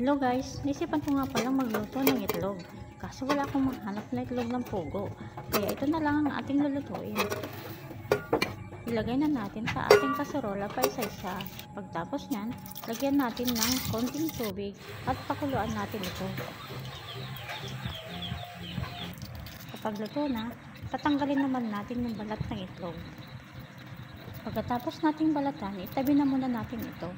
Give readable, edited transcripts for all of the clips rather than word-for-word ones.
Hello guys, naisipan ko nga palang magluto ng itlog. Kaso wala akong mahanap na itlog ng pugo. Kaya ito na lang ang ating lulutuin. Ilagay na natin sa ating kaserola pa isa-isa. Pagtapos nyan, lagyan natin ng konting tubig at pakuluan natin ito. Kapag luto na, tatanggalin naman natin yung balat ng itlog. Pagkatapos nating balatan, itabi na muna natin ito.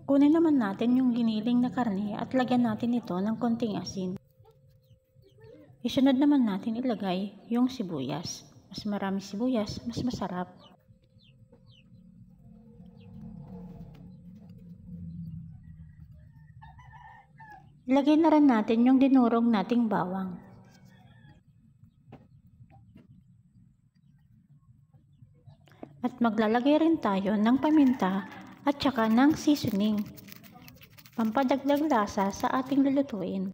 Kunin naman natin yung giniling na karne at lagyan natin ito ng konting asin. Isunod naman natin ilagay yung sibuyas. Mas maraming sibuyas, mas masarap. Ilagay na rin natin yung dinurog nating bawang. At maglalagay rin tayo ng paminta at saka ng seasoning, pampadagdag lasa sa ating lulutuin.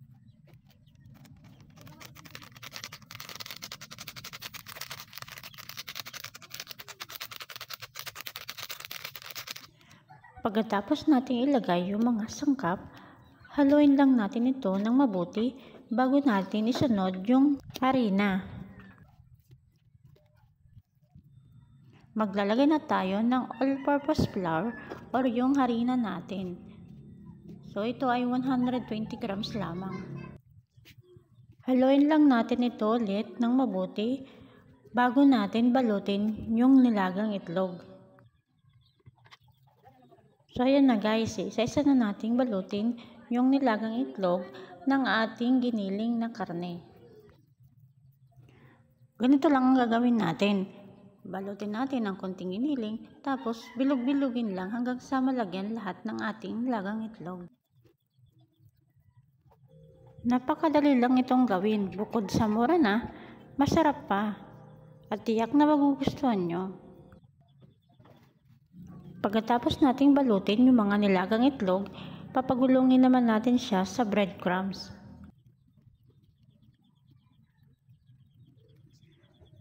Pagkatapos natin ilagay yung mga sangkap, haluin lang natin ito ng mabuti bago natin isunod yung harina. Maglalagay na tayo ng all-purpose flour or yung harina natin. So ito ay 120 grams lamang. Haluin lang natin ito ulit ng mabuti bago natin balutin yung nilagang itlog. So ayan na guys, isa-isa na nating balutin yung nilagang itlog ng ating giniling na karne. Ganito lang ang gagawin natin. Balutin natin ng konting giniling, tapos bilog-bilugin lang hanggang sa malagyan lahat ng ating nilagang itlog. Napakadali lang itong gawin. Bukod sa mura na, masarap pa. At tiyak na magugustuhan nyo. Pagkatapos nating balutin yung mga nilagang itlog, papagulungin naman natin siya sa breadcrumbs.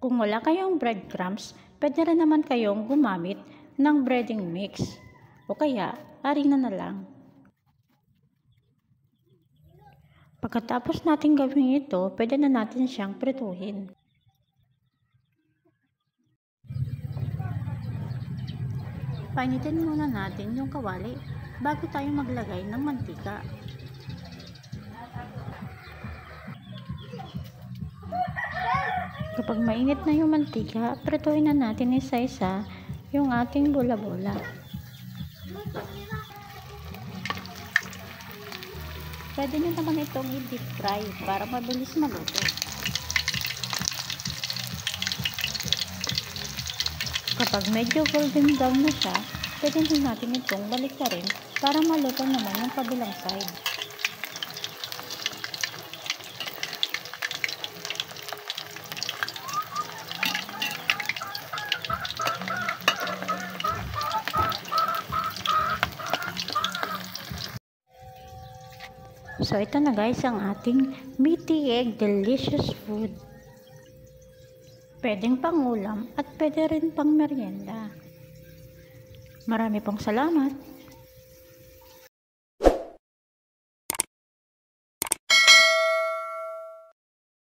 Kung wala kayong breadcrumbs, pwede rin naman kayong gumamit ng breading mix o kaya harina na lang. Pagkatapos natin gawin ito, pwede na natin siyang prituhin. Painitin muna natin yung kawali bago tayo maglagay ng mantika. Kapag mainit na yung mantika, prituhin na natin isa-isa yung ating bola-bola. Pwede nyo naman itong i-deep fry para mabilis maluto. Kapag medyo golden brown na siya, pwede din natin itong baliktarin para maluto naman yung kabilang side. So ito na guys ang ating meaty egg delicious food. Pwedeng pangulam at pwede rin pang merienda. Marami pong salamat.